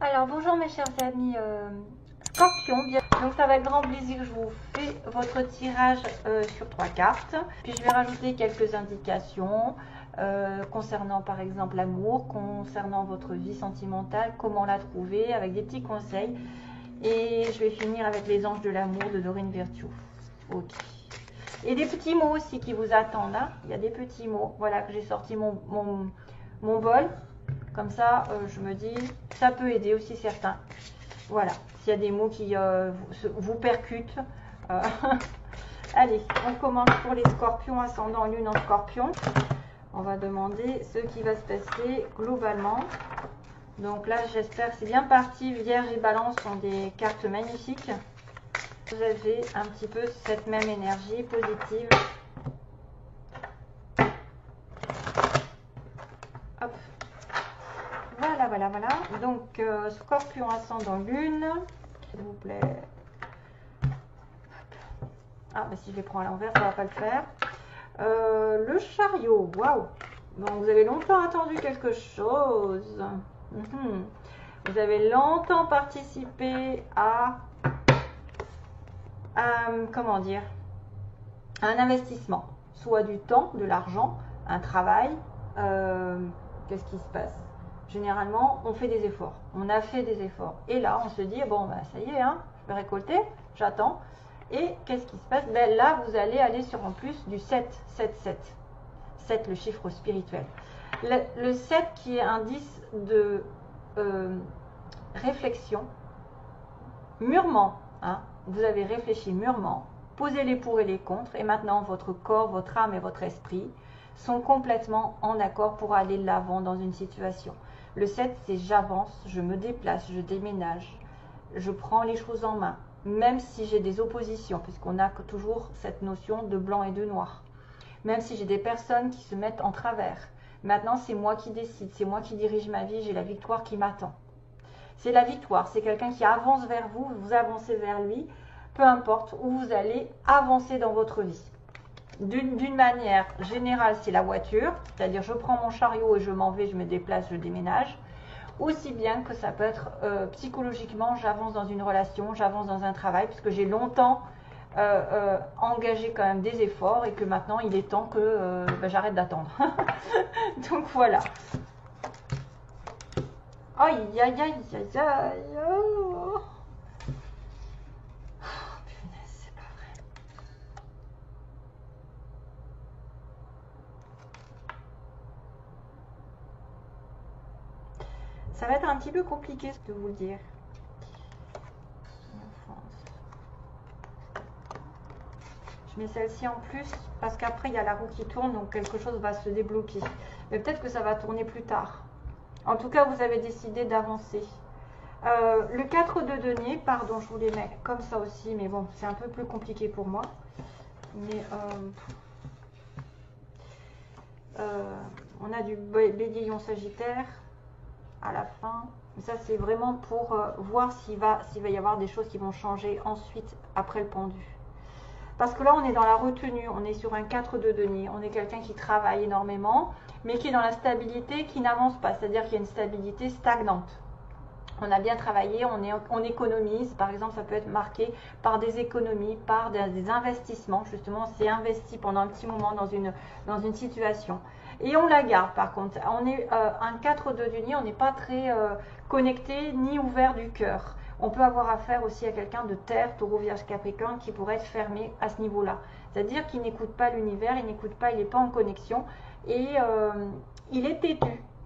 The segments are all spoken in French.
Alors bonjour mes chers amis Scorpion, donc c'est avec grand plaisir que je vous fais votre tirage sur 3 cartes. Puis je vais rajouter quelques indications concernant par exemple l'amour, concernant votre vie sentimentale, comment la trouver, avec des petits conseils. Et je vais finir avec les anges de l'amour de Dorine Virtue. Ok. Et des petits mots aussi qui vous attendent. Hein. Il y a des petits mots. Voilà que j'ai sorti mon bol. Comme ça, je me dis, ça peut aider aussi certains. Voilà, s'il y a des mots qui vous percutent. Allez, on commence pour les scorpions, ascendant lune en scorpion. On va demander ce qui va se passer globalement. Donc là, j'espère que c'est bien parti. Vierge et balance sont des cartes magnifiques. Vous avez un petit peu cette même énergie positive. Hop. Voilà. Donc, scorpion ascendant lune. S'il vous plaît. Ah, mais si je les prends à l'envers, ça ne va pas le faire. Le chariot. Waouh. Donc, vous avez longtemps attendu quelque chose. Vous avez longtemps participé à comment dire, un investissement, soit du temps, de l'argent, un travail. Qu'est-ce qui se passe? Généralement, on fait des efforts. On a fait des efforts. Et là, on se dit, bon, bah, ça y est, hein, je vais récolter, j'attends. Et qu'est-ce qui se passe? Ben, là, vous allez aller sur en plus du 7, 7, 7. 7, le chiffre spirituel. Le 7 qui est indice de réflexion, mûrement, hein, vous avez réfléchi mûrement, posez les pour et les contre, et maintenant votre corps, votre âme et votre esprit sont complètement en accord pour aller de l'avant dans une situation. Le 7, c'est j'avance, je me déplace, je déménage, je prends les choses en main, même si j'ai des oppositions, puisqu'on a toujours cette notion de blanc et de noir. Même si j'ai des personnes qui se mettent en travers. Maintenant, c'est moi qui décide, c'est moi qui dirige ma vie, j'ai la victoire qui m'attend. C'est la victoire, c'est quelqu'un qui avance vers vous, vous avancez vers lui, peu importe où vous allez avancer dans votre vie. D'une manière générale, c'est la voiture, c'est-à-dire je prends mon chariot et je m'en vais, je me déplace, je déménage. Aussi bien que ça peut être psychologiquement, j'avance dans une relation, j'avance dans un travail, puisque j'ai longtemps engagé quand même des efforts et que maintenant il est temps que j'arrête d'attendre. Donc voilà. Aïe, aïe, aïe, aïe, aïe. Oh. Punaise, c'est pas vrai. Ça va être un petit peu compliqué ce que vous dire. Je mets celle-ci en plus parce qu'après il y a la roue qui tourne, donc quelque chose va se débloquer. Mais peut-être que ça va tourner plus tard. En tout cas, vous avez décidé d'avancer. Le 4 de denier, pardon, je vous les mets comme ça aussi, mais bon, c'est un peu plus compliqué pour moi. Mais on a du bélier sagittaire à la fin. Ça, c'est vraiment pour voir s'il va y avoir des choses qui vont changer ensuite, après le pendu. Parce que là, on est dans la retenue, on est sur un 4 de denier, on est quelqu'un qui travaille énormément, mais qui est dans la stabilité, qui n'avance pas, c'est-à-dire qu'il y a une stabilité stagnante. On a bien travaillé, on économise, par exemple, ça peut être marqué par des économies, par des investissements, justement, on s'est investi pendant un petit moment dans une situation. Et on la garde, par contre. On est un 4 de denier, on n'est pas très connecté ni ouvert du cœur. On peut avoir affaire aussi à quelqu'un de terre, taureau, vierge, capricorne, qui pourrait être fermé à ce niveau-là. C'est-à-dire qu'il n'écoute pas l'univers, il n'écoute pas, il n'est pas en connexion, et il est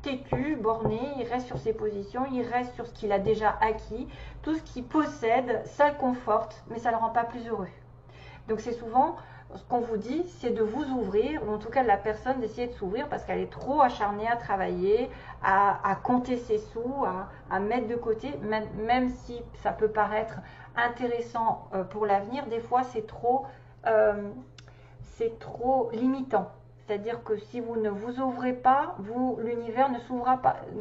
têtu, borné, il reste sur ses positions, il reste sur ce qu'il a déjà acquis. Tout ce qu'il possède, ça le conforte, mais ça ne le rend pas plus heureux. Donc c'est souvent, ce qu'on vous dit, c'est de vous ouvrir, ou en tout cas de la personne d'essayer de s'ouvrir parce qu'elle est trop acharnée à travailler, à compter ses sous, à mettre de côté, même si ça peut paraître intéressant pour l'avenir, des fois c'est trop limitant. C'est-à-dire que si vous ne vous ouvrez pas, l'univers ne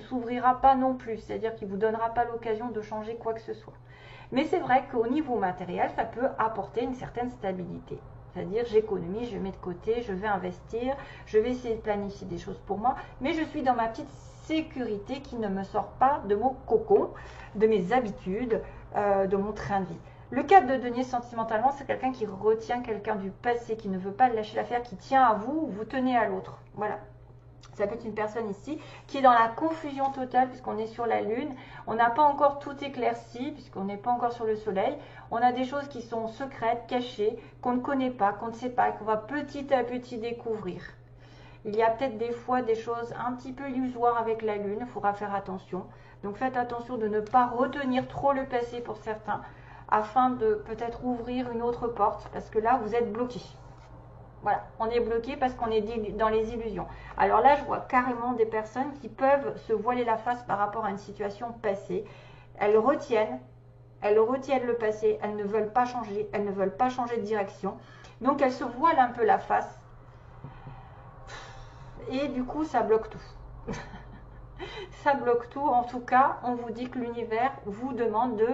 s'ouvrira pas non plus. C'est-à-dire qu'il ne vous donnera pas l'occasion de changer quoi que ce soit. Mais c'est vrai qu'au niveau matériel, ça peut apporter une certaine stabilité. C'est-à-dire j'économise, je mets de côté, je vais investir, je vais essayer de planifier des choses pour moi, mais je suis dans ma petite sécurité, qui ne me sort pas de mon cocon, de mes habitudes, de mon train de vie. Le 4 de denier sentimentalement, c'est quelqu'un qui retient quelqu'un du passé, qui ne veut pas lâcher l'affaire, qui tient à vous, vous tenez à l'autre. Voilà. Ça peut être une personne ici qui est dans la confusion totale puisqu'on est sur la lune. On n'a pas encore tout éclairci puisqu'on n'est pas encore sur le soleil. On a des choses qui sont secrètes, cachées, qu'on ne connaît pas, qu'on ne sait pas, qu'on va petit à petit découvrir. Il y a peut-être des fois des choses un petit peu illusoires avec la lune, il faudra faire attention. Donc faites attention de ne pas retenir trop le passé pour certains afin de peut-être ouvrir une autre porte parce que là vous êtes bloqué. Voilà, on est bloqué parce qu'on est dans les illusions. Alors là, je vois carrément des personnes qui peuvent se voiler la face par rapport à une situation passée. Elles retiennent le passé, elles ne veulent pas changer, elles ne veulent pas changer de direction. Donc elles se voilent un peu la face. Et du coup, ça bloque tout. Ça bloque tout. En tout cas, on vous dit que l'univers vous demande de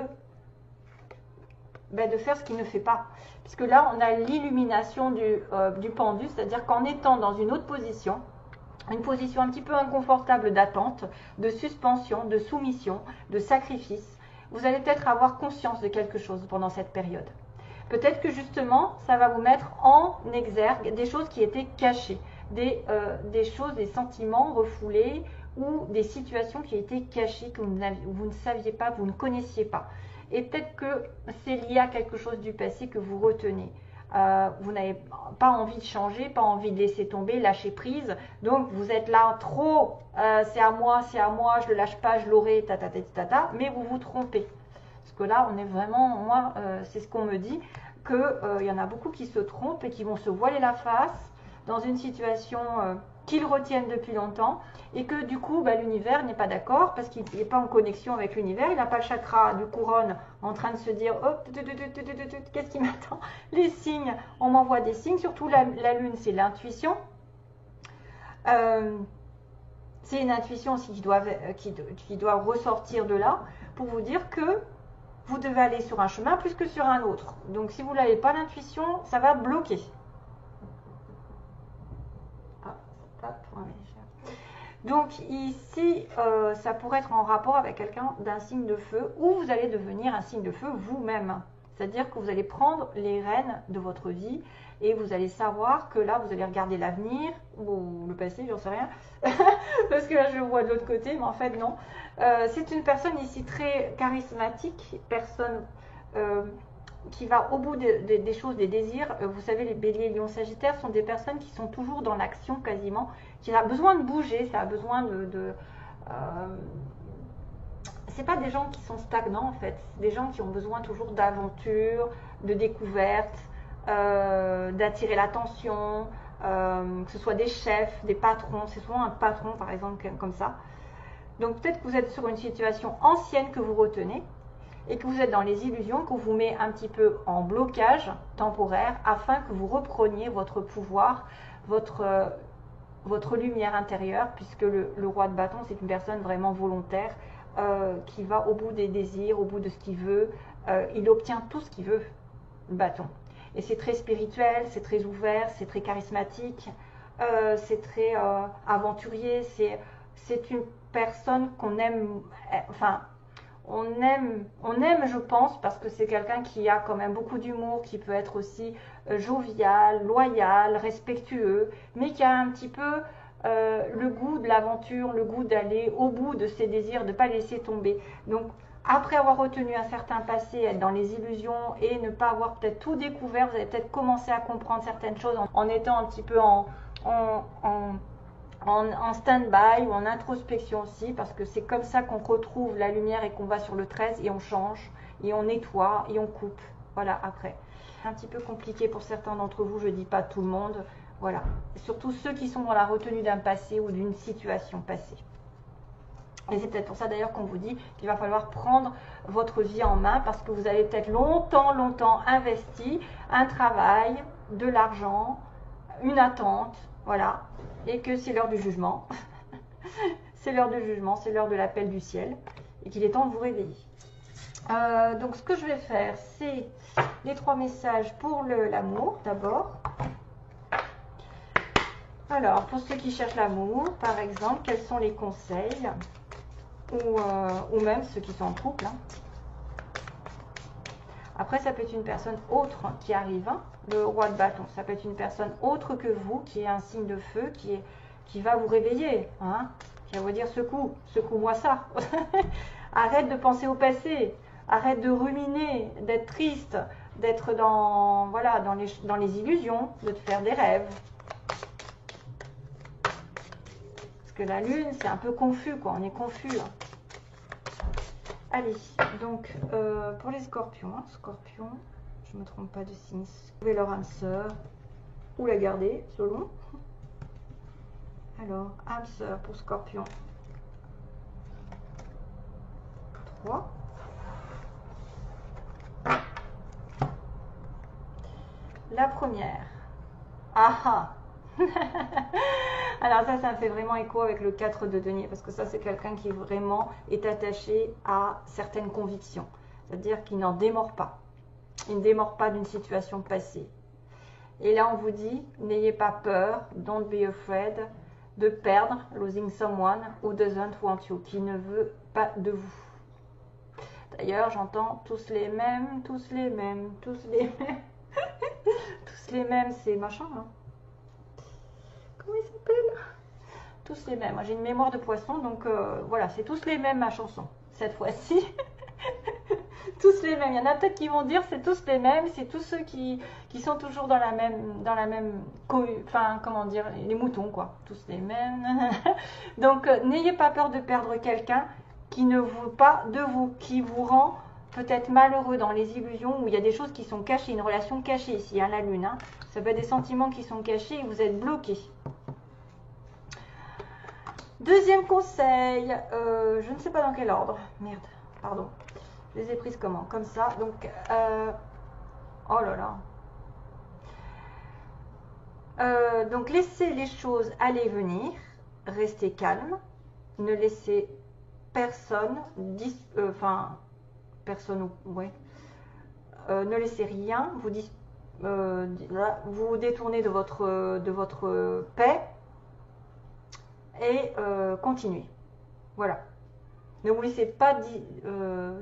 faire ce qu'il ne fait pas. Puisque là, on a l'illumination du pendu, c'est-à-dire qu'en étant dans une autre position, une position un petit peu inconfortable d'attente, de suspension, de soumission, de sacrifice, vous allez peut-être avoir conscience de quelque chose pendant cette période. Peut-être que justement, ça va vous mettre en exergue des choses qui étaient cachées, des choses, des sentiments refoulés ou des situations qui étaient cachées que vous ne saviez pas, vous ne connaissiez pas. Et peut-être que c'est lié à quelque chose du passé que vous retenez. Vous n'avez pas envie de changer, pas envie de laisser tomber, lâcher prise. Donc vous êtes là trop, c'est à moi, je le lâche pas, je l'aurai, tata, mais vous vous trompez. Parce que là, on est vraiment, moi, c'est ce qu'on me dit, qu'il y en a beaucoup qui se trompent et qui vont se voiler la face dans une situation qu'ils retiennent depuis longtemps et que du coup l'univers n'est pas d'accord parce qu'il n'est pas en connexion avec l'univers, il n'a pas le chakra du couronne en train de se dire oh, qu'est-ce qui m'attend, les signes, on m'envoie des signes, surtout la lune c'est l'intuition, c'est une intuition aussi qui doit ressortir de là pour vous dire que vous devez aller sur un chemin plus que sur un autre. Donc si vous n'avez pas l'intuition, ça va bloquer. Donc ici, ça pourrait être en rapport avec quelqu'un d'un signe de feu ou vous allez devenir un signe de feu vous-même. C'est-à-dire que vous allez prendre les rênes de votre vie et vous allez savoir que là, vous allez regarder l'avenir ou le passé, j'en sais rien. Parce que là, je le vois de l'autre côté, mais en fait, non. C'est une personne ici très charismatique, personne qui va au bout des choses, des désirs. Vous savez, les béliers, lions, sagittaires sont des personnes qui sont toujours dans l'action quasiment, qui a besoin de bouger, ça a besoin c'est pas des gens qui sont stagnants en fait, c'est des gens qui ont besoin toujours d'aventure, de découverte, d'attirer l'attention, que ce soit des chefs, des patrons, c'est souvent un patron par exemple comme ça. Donc peut-être que vous êtes sur une situation ancienne que vous retenez, et que vous êtes dans les illusions, qu'on vous met un petit peu en blocage temporaire afin que vous repreniez votre pouvoir, votre lumière intérieure, puisque le roi de bâton, c'est une personne vraiment volontaire qui va au bout des désirs, au bout de ce qu'il veut. Il obtient tout ce qu'il veut, le bâton. Et c'est très spirituel, c'est très ouvert, c'est très charismatique, c'est très aventurier, c'est une personne qu'on aime, enfin, on aime, je pense, parce que c'est quelqu'un qui a quand même beaucoup d'humour, qui peut être aussi jovial, loyal, respectueux, mais qui a un petit peu le goût de l'aventure, le goût d'aller au bout de ses désirs, de ne pas laisser tomber. Donc, après avoir retenu un certain passé, être dans les illusions et ne pas avoir peut-être tout découvert, vous allez peut-être commencer à comprendre certaines choses en étant un petit peu en stand-by ou en introspection aussi, parce que c'est comme ça qu'on retrouve la lumière et qu'on va sur le 13 et on change, et on nettoie, et on coupe. Voilà, après. C'est un petit peu compliqué pour certains d'entre vous, je ne dis pas tout le monde. Voilà. Et surtout ceux qui sont dans la retenue d'un passé ou d'une situation passée. Et c'est peut-être pour ça d'ailleurs qu'on vous dit qu'il va falloir prendre votre vie en main, parce que vous avez peut-être longtemps investi un travail, de l'argent, une attente, voilà, et que c'est l'heure du jugement. C'est l'heure du jugement, c'est l'heure de l'appel du ciel, et qu'il est temps de vous réveiller. Donc ce que je vais faire, c'est les 3 messages pour l'amour d'abord. Alors, pour ceux qui cherchent l'amour, par exemple, quels sont les conseils ou même ceux qui sont en couple, hein. Après, ça peut être une personne autre qui arrive, hein, le roi de bâton. Ça peut être une personne autre que vous, qui est un signe de feu, qui va vous réveiller, hein, qui va vous dire secoue-moi ça. Arrête de penser au passé, arrête de ruminer, d'être triste, d'être dans, voilà, dans les illusions, de te faire des rêves. Parce que la lune, c'est un peu confus, quoi. On est confus. Hein. Allez, donc pour les scorpions, hein, scorpions, je ne me trompe pas de signe, trouvez leur âme sœur ou la garder, selon. Alors, âme sœur pour scorpion, 3. La première. Ah ah. Alors ça me fait vraiment écho avec le 4 de denier, parce que ça, c'est quelqu'un qui vraiment est attaché à certaines convictions. C'est-à-dire qu'il n'en démord pas. Il ne démord pas d'une situation passée. Et là, on vous dit, n'ayez pas peur, don't be afraid, de perdre, losing someone who doesn't want you, qui ne veut pas de vous. D'ailleurs, j'entends tous les mêmes, tous les mêmes, tous les mêmes. Tous les mêmes, c'est machin, hein. Comment il s'appelle? Tous les mêmes. J'ai une mémoire de poisson, donc voilà, c'est tous les mêmes ma chanson, cette fois-ci. Tous les mêmes. Il y en a peut-être qui vont dire c'est tous les mêmes, c'est tous ceux qui sont toujours dans la même enfin, comment dire, les moutons, quoi. Tous les mêmes. Donc, n'ayez pas peur de perdre quelqu'un qui ne veut pas de vous, qui vous rend peut-être malheureux dans les illusions, où il y a des choses qui sont cachées, une relation cachée ici, hein, la lune. Hein. Ça peut être des sentiments qui sont cachés et vous êtes bloqué. Deuxième conseil, je ne sais pas dans quel ordre. Merde, pardon. Je les ai prises comment? Comme ça. Donc, oh là là. Donc, laissez les choses aller venir. Restez calme. Ne laissez personne, ouais. Ne laissez rien vous détourner de votre paix et continuez. Voilà. Ne vous laissez pas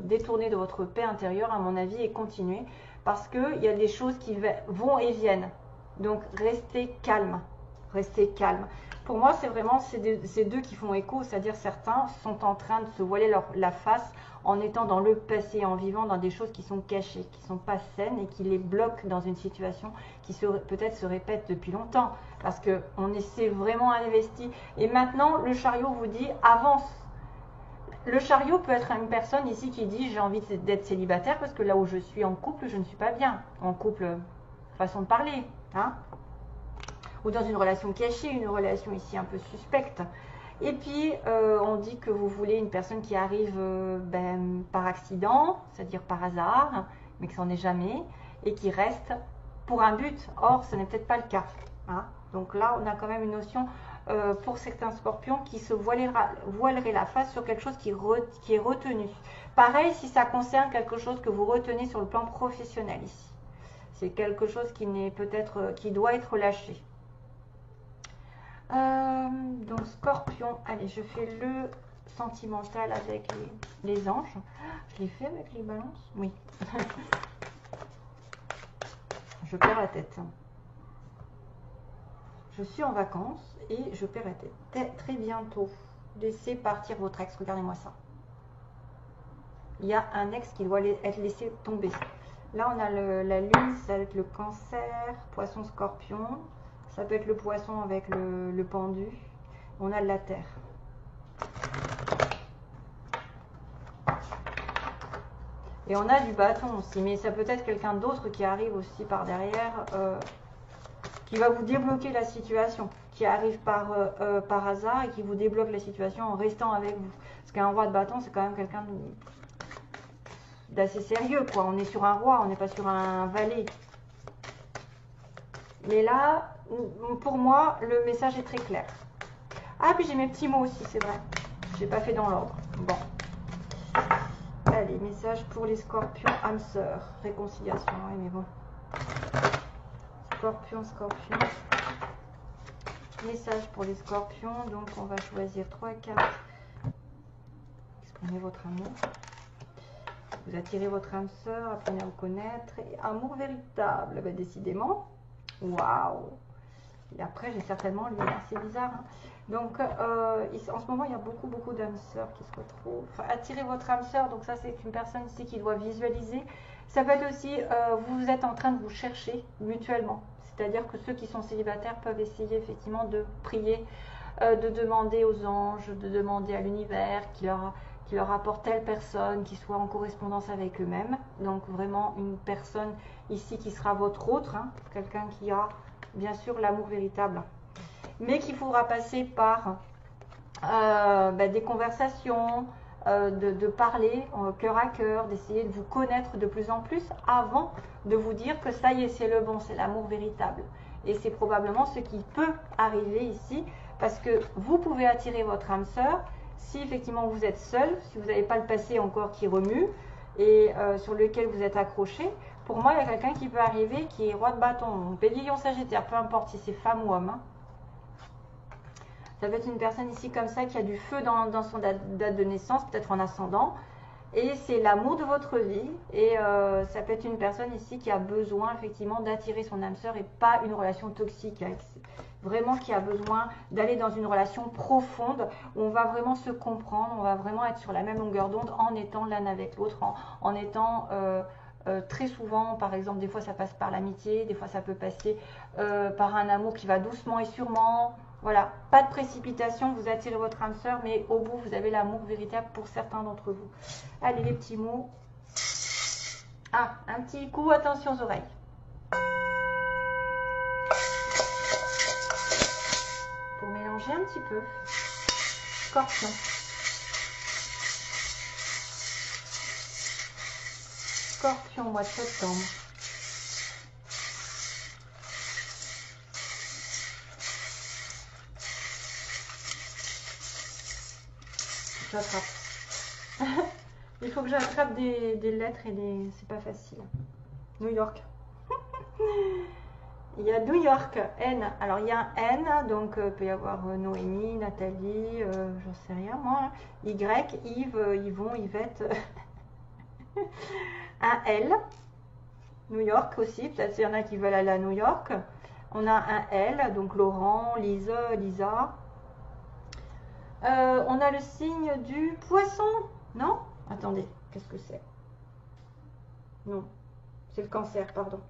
détourner de votre paix intérieure, à mon avis, et continuez, parce qu'il y a des choses qui vont et viennent. Donc, restez calme. Restez calme. Pour moi, c'est vraiment ces deux qui font écho, c'est-à-dire certains sont en train de se voiler la face en étant dans le passé, en vivant dans des choses qui sont cachées, qui ne sont pas saines et qui les bloquent dans une situation qui peut-être se répète depuis longtemps, parce qu'on essaie vraiment investi. Et maintenant, le chariot vous dit avance. Le chariot peut être une personne ici qui dit j'ai envie d'être célibataire parce que là où je suis en couple, je ne suis pas bien. En couple, façon de parler, hein, ou dans une relation cachée, une relation ici un peu suspecte. Et puis, on dit que vous voulez une personne qui arrive par accident, c'est-à-dire par hasard, mais que ça n'en est jamais, et qui reste pour un but. Or, ce n'est peut-être pas le cas. Hein. Donc là, on a quand même une notion, pour certains scorpions, qui se voilerait la face sur quelque chose qui est retenu. Pareil, si ça concerne quelque chose que vous retenez sur le plan professionnel ici. C'est quelque chose qui doit être lâché. Donc scorpion, allez, je fais le sentimental avec les anges. Je l'ai fait avec les balances? Oui. Je perds la tête. Je suis en vacances et je perds la tête. Très bientôt. Laissez partir votre ex, regardez-moi ça. Il y a un ex qui doit être laissé tomber. Là, on a la lune, ça va être le cancer, poisson, scorpion. Ça peut être le poisson avec le pendu. On a de la terre. Et on a du bâton aussi. Mais ça peut être quelqu'un d'autre qui arrive aussi par derrière, qui va vous débloquer la situation. Qui arrive par hasard et qui vous débloque la situation en restant avec vous. Parce qu'un roi de bâton, c'est quand même quelqu'un d'assez sérieux, quoi. On est sur un roi, on n'est pas sur un valet. Mais là, pour moi, le message est très clair. Ah, puis j'ai mes petits mots aussi, c'est vrai. Je n'ai pas fait dans l'ordre. Bon. Allez, message pour les scorpions, âme sœur. Réconciliation, oui, mais bon. Scorpion, scorpion. Message pour les scorpions. Donc, on va choisir 3 cartes. Exprimez votre amour. Vous attirez votre âme sœur, apprenez à vous connaître. Et amour véritable, ben, décidément. Waouh! Et après, j'ai certainement lu, c'est bizarre. Hein. Donc, en ce moment, il y a beaucoup d'âmes sœurs qui se retrouvent. Enfin, attirez votre âme sœur, donc ça, c'est une personne ici qui doit visualiser. Ça peut être aussi, vous êtes en train de vous chercher mutuellement. C'est-à-dire que ceux qui sont célibataires peuvent essayer effectivement de prier, de demander aux anges, de demander à l'univers qui leur apporte telle personne qui soit en correspondance avec eux-mêmes. Donc vraiment une personne ici qui sera votre autre, hein, quelqu'un qui a bien sûr l'amour véritable, mais qu'il faudra passer par des conversations, de parler cœur à cœur, d'essayer de vous connaître de plus en plus avant de vous dire que ça y est, c'est le bon, c'est l'amour véritable. Et c'est probablement ce qui peut arriver ici, parce que vous pouvez attirer votre âme sœur si effectivement vous êtes seul, si vous n'avez pas le passé encore qui remue et sur lequel vous êtes accroché. Pour moi, il y a quelqu'un qui peut arriver qui est roi de bâton, bélier, lion, sagittaire, peu importe si c'est femme ou homme. Hein. Ça peut être une personne ici comme ça qui a du feu dans son date de naissance, peut-être en ascendant. Et c'est l'amour de votre vie. Et ça peut être une personne ici qui a besoin effectivement d'attirer son âme sœur et pas une relation toxique. Hein. Vraiment qui a besoin d'aller dans une relation profonde où on va vraiment se comprendre, on va vraiment être sur la même longueur d'onde en étant l'un avec l'autre, en étant très souvent, par exemple, des fois ça passe par l'amitié, des fois ça peut passer par un amour qui va doucement et sûrement. Voilà, pas de précipitation, vous attirez votre âme sœur, mais au bout, vous avez l'amour véritable pour certains d'entre vous. Allez, les petits mots. Ah, un petit coup, attention aux oreilles. Pour mélanger un petit peu. Scorpion. Scorpion, mois de septembre. J'attrape. Il faut que j'attrape des lettres et des... C'est pas facile. New York. Il y a New York, N. Alors il y a un N, donc il peut y avoir Noémie, Nathalie, j'en sais rien moi. Y, Yves, Yvon, Yvette. Un L. New York aussi, peut-être qu'il y en a qui veulent aller à New York. On a un L, donc Laurent, Lise, Lisa. On a le signe du poisson, non? Attendez, qu'est-ce que c'est? Non, c'est le cancer, pardon.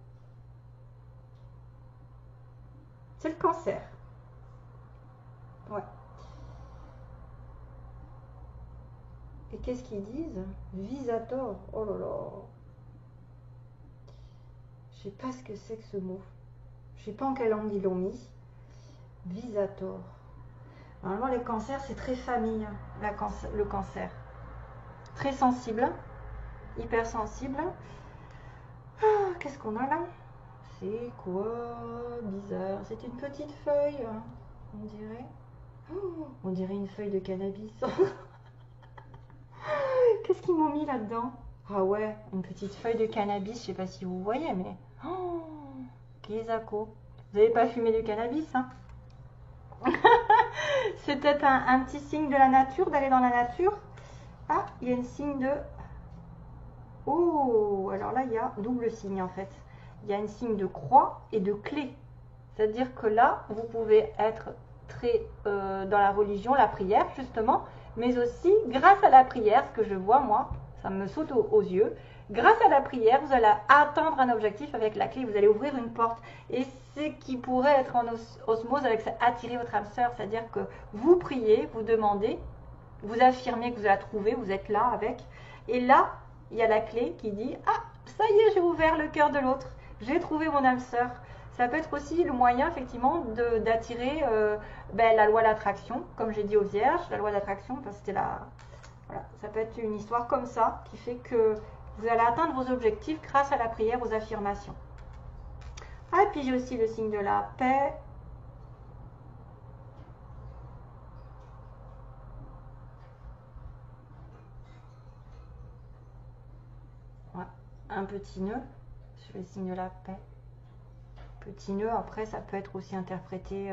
C'est le cancer. Ouais. Et qu'est-ce qu'ils disent? Visator. Oh là là. Je sais pas ce que c'est que ce mot. Je sais pas en quelle langue ils l'ont mis. Visator. Normalement, les cancers, c'est très famille, le cancer. Très sensible, hypersensible. Ah, qu'est-ce qu'on a là? C'est quoi? Bizarre. C'est une petite feuille, on dirait. Oh, on dirait une feuille de cannabis. Qu'est-ce qu'ils m'ont mis là-dedans? Ah ouais, une petite feuille de cannabis. Je sais pas si vous voyez, mais... Oh, Kézako. Vous n'avez pas fumé du cannabis, hein? C'est peut-être un petit signe de la nature, d'aller dans la nature. Ah, il y a un signe de... Oh, alors là, il y a double signe en fait. Il y a un signe de croix et de clé. C'est-à-dire que là, vous pouvez être très dans la religion, la prière justement, mais aussi grâce à la prière, ce que je vois moi, ça me saute aux yeux. Grâce à la prière, vous allez atteindre un objectif avec la clé, vous allez ouvrir une porte. Et c'est qui pourrait être en osmose avec ça, attirer votre âme sœur, c'est-à-dire que vous priez, vous demandez, vous affirmez que vous la trouvez, vous êtes là avec. Et là, il y a la clé qui dit « Ah, ça y est, j'ai ouvert le cœur de l'autre, j'ai trouvé mon âme sœur ». Ça peut être aussi le moyen, effectivement, d'attirer la loi d'attraction, comme j'ai dit aux vierges, la loi d'attraction, parce que c'était la... Voilà, ça peut être une histoire comme ça, qui fait que vous allez atteindre vos objectifs grâce à la prière, aux affirmations. Ah, et puis j'ai aussi le signe de la paix. Ouais, un petit nœud sur le signe de la paix. Petit nœud, après, ça peut être aussi interprété...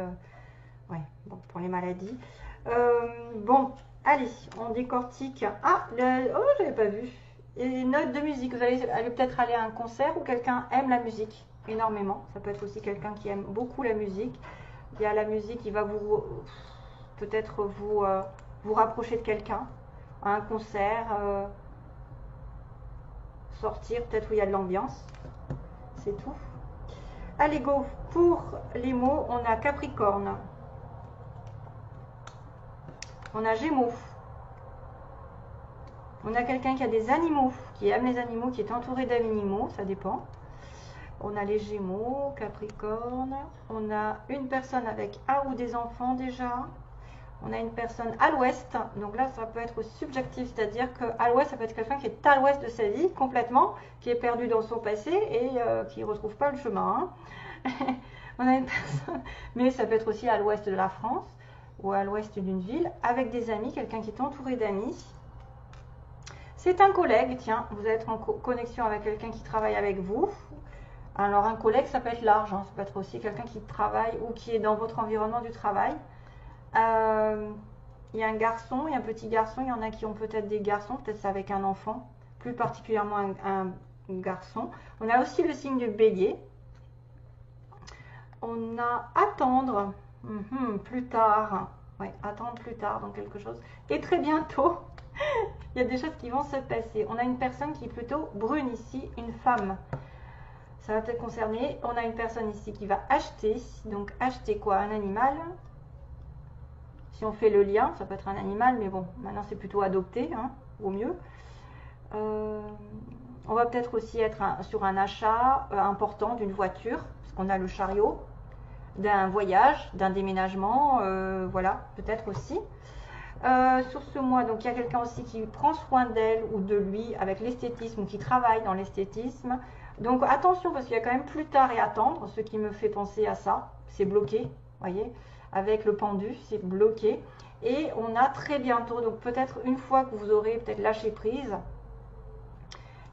ouais, bon, pour les maladies. Bon, allez, on décortique. Ah, oh, j'avais pas vu. Et note de musique. Vous allez peut-être aller à un concert où quelqu'un aime la musique énormément. Ça peut être aussi quelqu'un qui aime beaucoup la musique. Il y a la musique qui va vous peut-être vous rapprocher de quelqu'un à un concert, sortir peut-être où il y a de l'ambiance. C'est tout. Allez, go. Pour les mots, on a Capricorne. On a Gémeaux. On a quelqu'un qui a des animaux, qui aime les animaux, qui est entouré d'animaux, ça dépend. On a les Gémeaux, Capricorne. On a une personne avec un ou des enfants déjà. On a une personne à l'ouest. Donc là, ça peut être subjectif, c'est-à-dire qu'à l'ouest, ça peut être quelqu'un qui est à l'ouest de sa vie complètement, qui est perdu dans son passé et qui ne retrouve pas le chemin. Hein. On a une personne, mais ça peut être aussi à l'ouest de la France ou à l'ouest d'une ville, avec des amis, quelqu'un qui est entouré d'amis. C'est un collègue, tiens, vous allez être en connexion avec quelqu'un qui travaille avec vous. Alors un collègue, ça peut être large, hein, ça peut être aussi quelqu'un qui travaille ou qui est dans votre environnement du travail. Il y a un garçon et un petit garçon, il y en a qui ont peut-être des garçons, peut-être c'est avec un enfant, plus particulièrement un garçon. On a aussi le signe du bélier. On a attendre plus tard, ouais, attendre plus tard dans quelque chose. Et très bientôt, il y a des choses qui vont se passer. On a une personne qui est plutôt brune ici, une femme. Ça va peut-être concerner. On a une personne ici qui va acheter. Donc acheter quoi? Un animal. Si on fait le lien, ça peut être un animal, mais bon, maintenant c'est plutôt adopté, hein, au mieux. On va peut-être aussi être sur un achat important d'une voiture, parce qu'on a le chariot, d'un voyage, d'un déménagement, voilà, peut-être aussi. Sur ce mois, donc il y a quelqu'un aussi qui prend soin d'elle ou de lui avec l'esthétisme ou qui travaille dans l'esthétisme. Donc attention parce qu'il y a quand même plus tard et attendre, ce qui me fait penser à ça, c'est bloqué, voyez, avec le pendu, c'est bloqué. Et on a très bientôt, donc peut-être une fois que vous aurez peut-être lâché prise,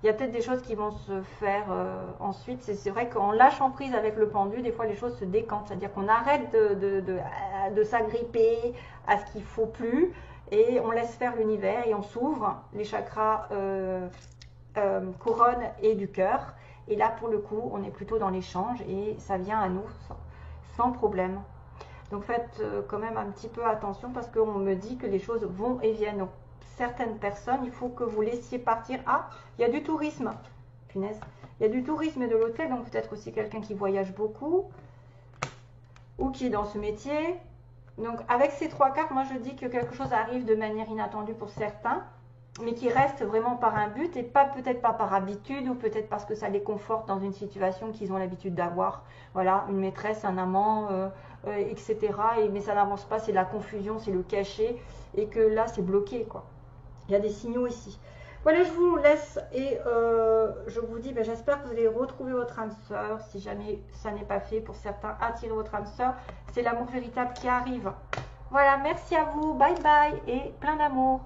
il y a peut-être des choses qui vont se faire ensuite. C'est vrai qu'en lâchant prise avec le pendu, des fois les choses se décantent. C'est-à-dire qu'on arrête de s'agripper à ce qu'il ne faut plus et on laisse faire l'univers et on s'ouvre les chakras couronne et du cœur. Et là, pour le coup, on est plutôt dans l'échange et ça vient à nous sans problème. Donc faites quand même un petit peu attention parce qu'on me dit que les choses vont et viennent. Donc, certaines personnes, il faut que vous laissiez partir. Ah, il y a du tourisme. Punaise. Il y a du tourisme et de l'hôtel, donc peut-être aussi quelqu'un qui voyage beaucoup ou qui est dans ce métier. Donc avec ces trois cartes, moi je dis que quelque chose arrive de manière inattendue pour certains, mais qui reste vraiment par un but et pas peut-être pas par habitude ou peut-être parce que ça les conforte dans une situation qu'ils ont l'habitude d'avoir. Voilà, une maîtresse, un amant, etc. Mais ça n'avance pas, c'est la confusion, c'est le cachet et que là c'est bloqué quoi. Il y a des signaux ici. Voilà, je vous laisse et je vous dis, j'espère que vous allez retrouver votre âme sœur. Si jamais ça n'est pas fait, pour certains, attirez votre âme sœur. C'est l'amour véritable qui arrive. Voilà, merci à vous. Bye bye et plein d'amour.